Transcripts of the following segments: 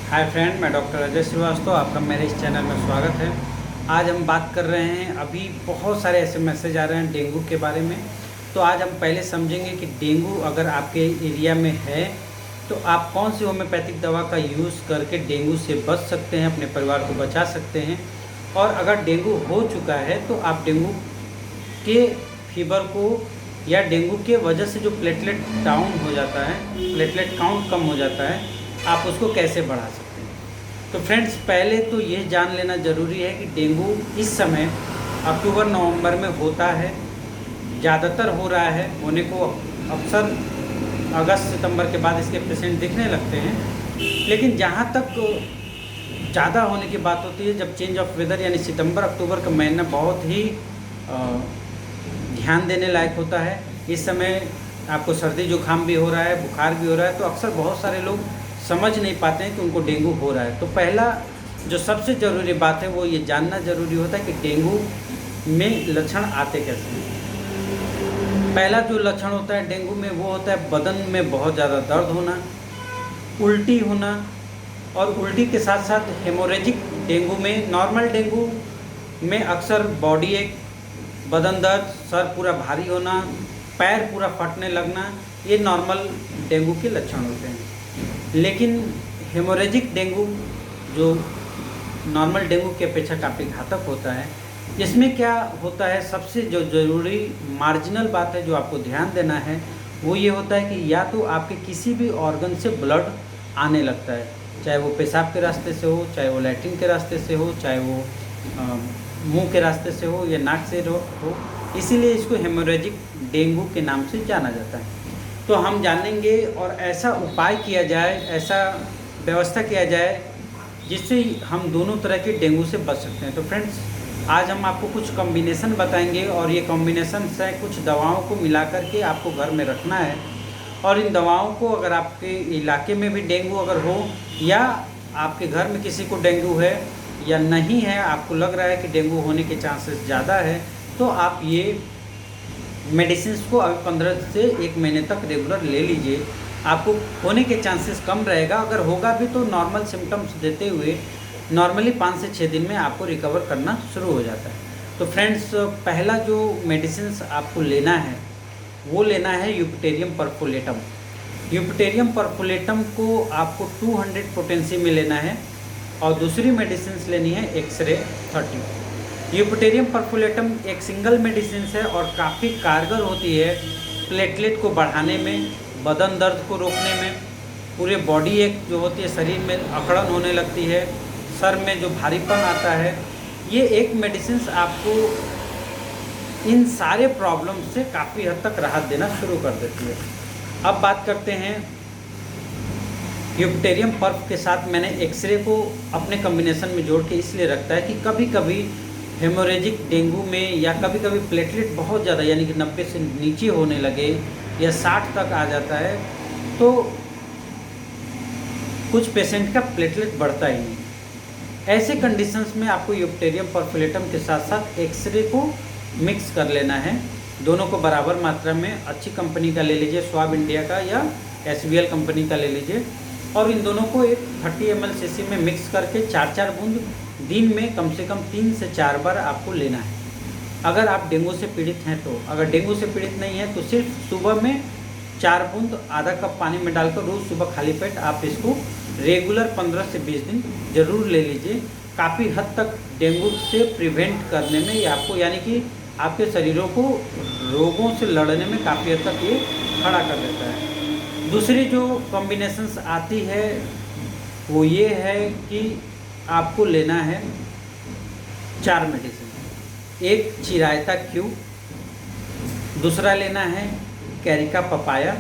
Hi friend, मैं doctor Ajay Srivastava, आपका मेरे इस चैनल में स्वागत है। आज हम बात कर रहे हैं, अभी बहुत सारे ऐसे मैसेज आ रहे हैं डेंगू के बारे में। तो आज हम पहले समझेंगे कि डेंगू अगर आपके एरिया में है तो आप कौन सी होम्योपैथिक दवा का यूज़ करके डेंगू से बच सकते हैं, अपने परिवार को बचा सकते हैं। और अगर डेंगू हो चुका है तो आप डेंगू के फीवर को या डेंगू के वजह से जो प्लेटलेट डाउन हो जाता है, प्लेटलेट काउंट कम हो जाता है, आप उसको कैसे बढ़ा सकते हैं। तो फ्रेंड्स, पहले तो ये जान लेना ज़रूरी है कि डेंगू इस समय अक्टूबर नवंबर में होता है, ज़्यादातर हो रहा है, होने को अक्सर अगस्त सितंबर के बाद इसके पेशेंट दिखने लगते हैं। लेकिन जहाँ तक ज़्यादा होने की बात होती है, जब चेंज ऑफ वेदर यानी सितंबर अक्टूबर का महीना बहुत ही ध्यान देने लायक होता है। इस समय आपको सर्दी जुकाम भी हो रहा है, बुखार भी हो रहा है, तो अक्सर बहुत सारे लोग समझ नहीं पाते हैं कि उनको डेंगू हो रहा है। तो पहला जो सबसे ज़रूरी बात है वो ये जानना ज़रूरी होता है कि डेंगू में लक्षण आते कैसे हैं। पहला जो लक्षण होता है डेंगू में वो होता है बदन में बहुत ज़्यादा दर्द होना, उल्टी होना, और उल्टी के साथ साथ हेमोरेजिक डेंगू में, नॉर्मल डेंगू में अक्सर बॉडी एक, बदन दर्द, सर पूरा भारी होना, पैर पूरा फटने लगना, ये नॉर्मल डेंगू के लक्षण होते हैं। लेकिन हेमोरेजिक डेंगू जो नॉर्मल डेंगू की अपेक्षा काफ़ी घातक होता है। इसमें क्या होता है, सबसे जो ज़रूरी मार्जिनल बात है जो आपको ध्यान देना है वो ये होता है कि या तो आपके किसी भी ऑर्गन से ब्लड आने लगता है, चाहे वो पेशाब के रास्ते से हो, चाहे वो लैट्रिन के रास्ते से हो, चाहे वो मुंह के रास्ते से हो या नाक से हो, इसीलिए इसको हेमोरेजिक डेंगू के नाम से जाना जाता है। तो हम जानेंगे और ऐसा उपाय किया जाए, ऐसा व्यवस्था किया जाए जिससे हम दोनों तरह के डेंगू से बच सकते हैं। तो फ्रेंड्स, आज हम आपको कुछ कॉम्बिनेशन बताएंगे और ये कॉम्बिनेशन से कुछ दवाओं को मिला करके आपको घर में रखना है। और इन दवाओं को अगर आपके इलाके में भी डेंगू अगर हो या आपके घर में किसी को डेंगू है या नहीं है, आपको लग रहा है कि डेंगू होने के चांसेस ज़्यादा है, तो आप ये मेडिसिन को अभी 15 से 1 महीने तक रेगुलर ले लीजिए। आपको होने के चांसेस कम रहेगा, अगर होगा भी तो नॉर्मल सिम्टम्स देते हुए नॉर्मली 5 से 6 दिन में आपको रिकवर करना शुरू हो जाता है। तो फ्रेंड्स, पहला जो मेडिसिन आपको लेना है वो लेना है यूपटेरियम परफोलेटम। यूपटेरियम परफोलेटम को आपको 200 पोटेंसी में लेना है और दूसरी मेडिसिन लेनी है एक्सरे 30। यूपटेरियम परफोलेटम एक सिंगल मेडिसिन है और काफ़ी कारगर होती है प्लेटलेट को बढ़ाने में, बदन दर्द को रोकने में, पूरे बॉडी एक जो होती है शरीर में अकड़न होने लगती है, सर में जो भारीपन आता है, ये एक मेडिसिन आपको इन सारे प्रॉब्लम से काफ़ी हद तक राहत देना शुरू कर देती है। अब बात करते हैं यूपटेरियम पर्फ के साथ मैंने एक्सरे को अपने कॉम्बिनेशन में जोड़ के इसलिए रखता है कि कभी कभी हेमोरेजिक डेंगू में या कभी कभी प्लेटलेट बहुत ज़्यादा यानी कि 90 से नीचे होने लगे या 60 तक आ जाता है, तो कुछ पेशेंट का प्लेटलेट बढ़ता ही नहीं। ऐसे कंडीशंस में आपको यूपटेरियम परफोलेटम के साथ साथ एक्सरे को मिक्स कर लेना है। दोनों को बराबर मात्रा में, अच्छी कंपनी का ले लीजिए, स्वाब इंडिया का या SVL कंपनी का ले लीजिए, और इन दोनों को एक 30 ml शीशी में मिक्स करके 4-4 बूंद दिन में कम से कम 3 से 4 बार आपको लेना है। अगर आप डेंगू से पीड़ित हैं तो, अगर डेंगू से पीड़ित नहीं है तो सिर्फ सुबह में 4 बूंद आधा कप पानी में डालकर रोज़ सुबह खाली पेट आप इसको रेगुलर 15 से 20 दिन ज़रूर ले लीजिए। काफ़ी हद तक डेंगू से प्रिवेंट करने में ये आपको, यानी कि आपके शरीरों को रोगों से लड़ने में काफ़ी हद तक ये खड़ा कर देता है। दूसरी जो कॉम्बिनेशंस आती है वो ये है कि आपको लेना है 4 मेडिसिन। एक चिरायता क्यू, दूसरा लेना है कैरिका पपाया,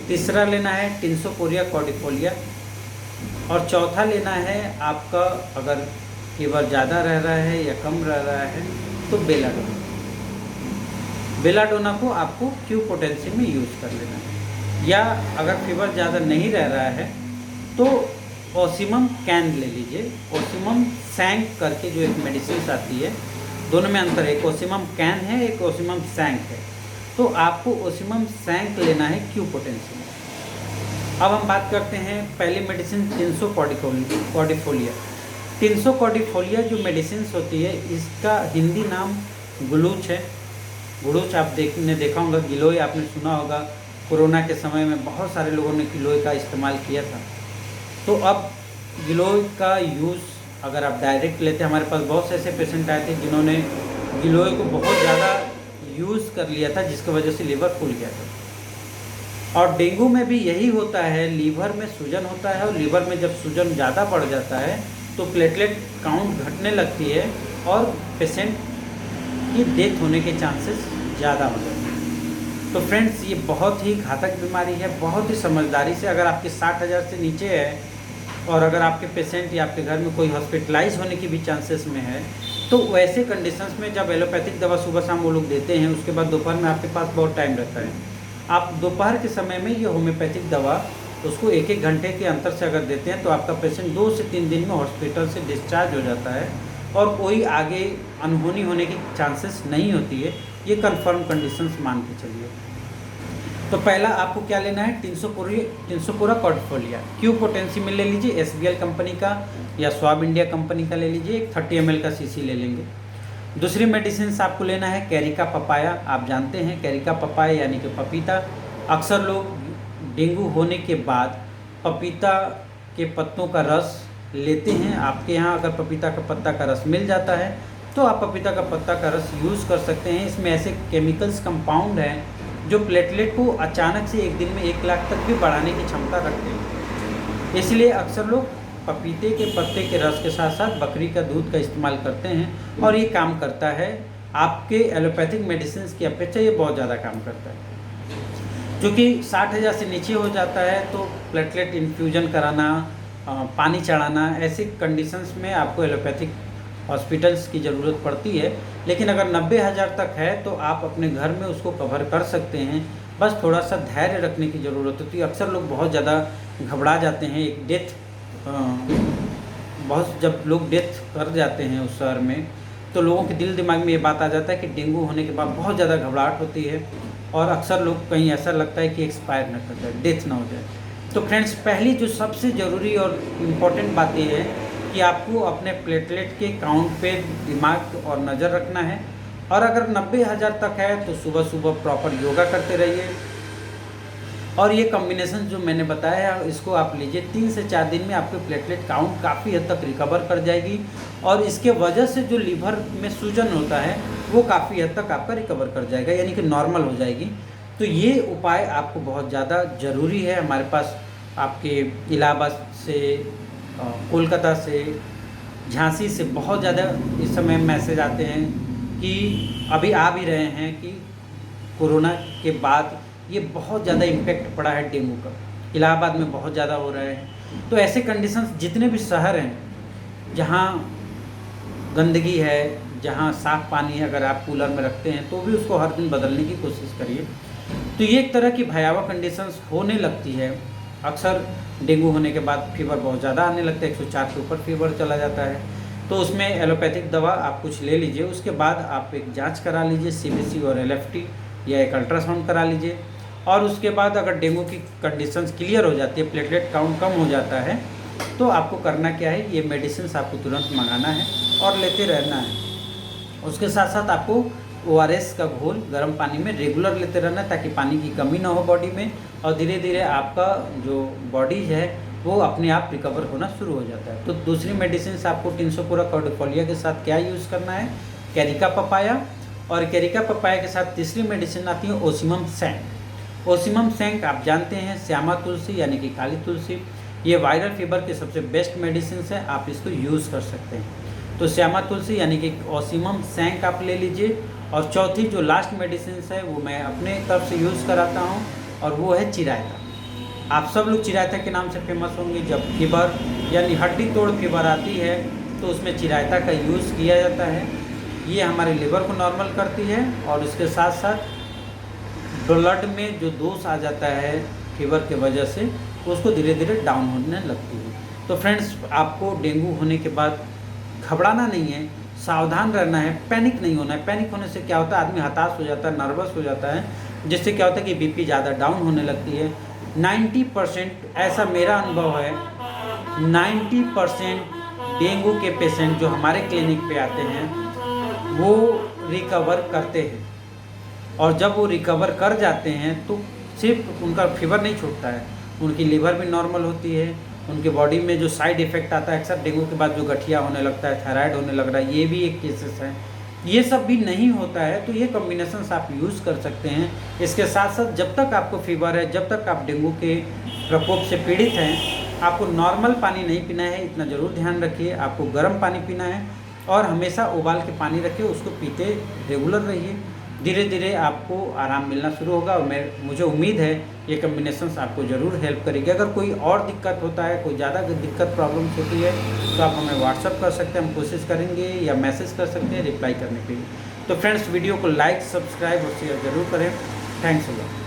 तीसरा लेना है टिंसोपोरिया कॉर्डिफोलिया, और चौथा लेना है आपका, अगर फीवर ज़्यादा रह रहा है या कम रह रहा है तो बेलाडोना। बेलाडोना को आपको क्यू पोटेंसी में यूज़ कर लेना है। या अगर फीवर ज़्यादा नहीं रह रहा है तो ओसिमम कैन ले लीजिए। ओसिमम सैंक करके जो एक मेडिसिन आती है, दोनों में अंतर है, एक ओसिमम कैन है, एक ओसिमम सैंक है। तो आपको ओसिमम सैंक लेना है क्यू पोटेंसी में। अब हम बात करते हैं पहली मेडिसिन टिंसो कॉर्डिफोलिया। टिंसो कॉर्डिफोलिया जो मेडिसिन होती है, इसका हिंदी नाम गुलूच है। गुलूच आप देखा होगा, गिलोय आपने सुना होगा। कोरोना के समय में बहुत सारे लोगों ने गिलोय का इस्तेमाल किया था। तो अब गिलोय का यूज़ अगर आप डायरेक्ट लेते हैं, हमारे पास बहुत से ऐसे पेशेंट आए थे जिन्होंने गिलोय को बहुत ज़्यादा यूज़ कर लिया था, जिसकी वजह से लीवर फूल गया था। और डेंगू में भी यही होता है, लीवर में सूजन होता है, और लीवर में जब सूजन ज़्यादा बढ़ जाता है तो प्लेटलेट काउंट घटने लगती है और पेशेंट की डेथ होने के चांसेस ज़्यादा हो जाते हैं। तो फ्रेंड्स, ये बहुत ही घातक बीमारी है। बहुत ही समझदारी से, अगर आपके 60,000 से नीचे है और अगर आपके पेशेंट या आपके घर में कोई हॉस्पिटलाइज होने की भी चांसेस में है, तो वैसे कंडीशंस में जब एलोपैथिक दवा सुबह शाम वो लोग देते हैं, उसके बाद दोपहर में आपके पास बहुत टाइम रहता है। आप दोपहर के समय में ये होम्योपैथिक दवा उसको 1-1 घंटे के अंतर से अगर देते हैं तो आपका पेशेंट 2 से 3 दिन में हॉस्पिटल से डिस्चार्ज हो जाता है और कोई आगे अनहोनी होने की चांसेस नहीं होती है। ये कंफर्म कंडीशंस मान के चलिए। तो पहला आपको क्या लेना है, टिंसोकोरा कॉर्डिफोलिया। क्यू पोटेंसी में ले लीजिए, SBL कंपनी का या स्वाब इंडिया कंपनी का ले लीजिए। एक 30 ml का सीसी ले लेंगे। दूसरी मेडिसिन आपको लेना है कैरिका पपाया। आप जानते हैं कैरिका पपाया यानी कि पपीता। अक्सर लोग डेंगू होने के बाद पपीता के पत्तों का रस लेते हैं। आपके यहाँ अगर पपीता का पत्ता का रस मिल जाता है तो आप पपीता का पत्ता का रस यूज़ कर सकते हैं। इसमें ऐसे केमिकल्स कंपाउंड हैं जो प्लेटलेट को अचानक से एक दिन में 1 लाख तक भी बढ़ाने की क्षमता रखते हैं। इसलिए अक्सर लोग पपीते के पत्ते के रस के साथ साथ बकरी का दूध का इस्तेमाल करते हैं और ये काम करता है। आपके एलोपैथिक मेडिसिन की अपेक्षा ये बहुत ज़्यादा काम करता है। क्योंकि 60,000 से नीचे हो जाता है तो प्लेटलेट इन्फ्यूजन कराना, पानी चढ़ाना, ऐसी कंडीशंस में आपको एलोपैथिक हॉस्पिटल्स की ज़रूरत पड़ती है। लेकिन अगर 90,000 तक है तो आप अपने घर में उसको कवर कर सकते हैं। बस थोड़ा सा धैर्य रखने की ज़रूरत होती है। अक्सर लोग बहुत ज़्यादा घबरा जाते हैं। एक डेथ जब लोग डेथ कर जाते हैं उस शहर में, तो लोगों के दिल दिमाग में ये बात आ जाता है कि डेंगू होने के बाद बहुत ज़्यादा घबराहट होती है और अक्सर लोग कहीं ऐसा लगता है कि एक्सपायर न कर जाए, डेथ ना हो जाए। तो फ्रेंड्स, पहली जो सबसे ज़रूरी और इम्पॉर्टेंट बात ये है कि आपको अपने प्लेटलेट के काउंट पे दिमाग और नज़र रखना है। और अगर 90,000 तक है तो सुबह सुबह प्रॉपर योगा करते रहिए। और ये कॉम्बिनेशन जो मैंने बताया है इसको आप लीजिए, 3 से 4 दिन में आपके प्लेटलेट काउंट काफ़ी हद तक रिकवर कर जाएगी और इसके वजह से जो लीवर में सूजन होता है वो काफ़ी हद तक आपका रिकवर कर जाएगा, यानी कि नॉर्मल हो जाएगी। तो ये उपाय आपको बहुत ज़्यादा ज़रूरी है। हमारे पास आपके इलाहाबाद से, कोलकाता से, झांसी से बहुत ज़्यादा इस समय मैसेज आते हैं कि अभी आ भी रहे हैं कि कोरोना के बाद ये बहुत ज़्यादा इम्पेक्ट पड़ा है डेंगू का, इलाहाबाद में बहुत ज़्यादा हो रहे हैं। तो ऐसे कंडीशंस जितने भी शहर हैं जहाँ गंदगी है, जहाँ साफ़ पानी है, अगर आप कूलर में रखते हैं तो भी उसको हर दिन बदलने की कोशिश करिए। तो ये एक तरह की भयावह कंडीशंस होने लगती है। अक्सर डेंगू होने के बाद फीवर बहुत ज़्यादा आने लगता है, 104 के ऊपर फीवर चला जाता है। तो उसमें एलोपैथिक दवा आप कुछ ले लीजिए। उसके बाद आप एक जांच करा लीजिए, CBC और LFT या एक अल्ट्रासाउंड करा लीजिए। और उसके बाद अगर डेंगू की कंडीशंस क्लियर हो जाती है, प्लेटलेट काउंट कम हो जाता है, तो आपको करना क्या है, ये मेडिसिन आपको तुरंत मंगाना है और लेते रहना है। उसके साथ साथ आपको ORS का घोल गर्म पानी में रेगुलर लेते रहना है ताकि पानी की कमी ना हो बॉडी में, और धीरे धीरे आपका जो बॉडी है वो अपने आप रिकवर होना शुरू हो जाता है। तो दूसरी मेडिसिन आपको टिंसोकोरा कॉर्डिफोलिया के साथ क्या यूज़ करना है, कैरिका पपाया। और कैरिका पपाया के साथ तीसरी मेडिसिन आती है ओसिमम सैंक। ओसिमम सैंक आप जानते हैं श्यामा तुलसी यानी कि काली तुलसी, ये वायरल फीवर के सबसे बेस्ट मेडिसिन है, आप इसको यूज़ कर सकते हैं। तो श्यामा तुलसी यानी कि ओसिमम सैंक आप ले लीजिए। और चौथी जो लास्ट मेडिसिन है वो मैं अपने तरफ से यूज़ कराता हूँ और वो है चिरायता। आप सब लोग चिरायता के नाम से फेमस होंगे। जब फीवर यानी हड्डी तोड़ फीवर आती है तो उसमें चिरायता का यूज़ किया जाता है। ये हमारे लिवर को नॉर्मल करती है और इसके साथ साथ ब्लड में जो दोष आ जाता है फीवर के वजह से उसको धीरे धीरे डाउन होने लगती है। तो फ्रेंड्स, आपको डेंगू होने के बाद घबराना नहीं है, सावधान रहना है, पैनिक नहीं होना है। पैनिक होने से क्या होता है, आदमी हताश हो जाता है, नर्वस हो जाता है, जिससे क्या होता है कि बीपी ज़्यादा डाउन होने लगती है। 90% ऐसा मेरा अनुभव है, 90% डेंगू के पेशेंट जो हमारे क्लिनिक पे आते हैं वो रिकवर करते हैं, और जब वो रिकवर कर जाते हैं तो सिर्फ उनका फीवर नहीं छूटता है, उनकी लीवर भी नॉर्मल होती है, उनके बॉडी में जो साइड इफ़ेक्ट आता है अक्सर डेंगू के बाद जो गठिया होने लगता है, थायराइड होने लग रहा है, ये भी एक केसेस है। ये सब भी नहीं होता है, तो ये कॉम्बिनेशंस आप यूज़ कर सकते हैं। इसके साथ साथ जब तक आपको फीवर है, जब तक आप डेंगू के प्रकोप से पीड़ित हैं, आपको नॉर्मल पानी नहीं पीना है, इतना ज़रूर ध्यान रखिए। आपको गर्म पानी पीना है और हमेशा उबाल के पानी रखिए, उसको पीते रेगुलर रहिए। धीरे धीरे आपको आराम मिलना शुरू होगा, और मुझे उम्मीद है ये कम्बिनेशंस आपको ज़रूर हेल्प करेगी। अगर कोई और दिक्कत होता है, कोई ज़्यादा दिक्कत प्रॉब्लम्स होती है, तो आप हमें व्हाट्सअप कर सकते हैं, हम कोशिश करेंगे, या मैसेज कर सकते हैं रिप्लाई करने के लिए। तो फ्रेंड्स, वीडियो को लाइक, सब्सक्राइब और शेयर ज़रूर करें। Thanks a lot.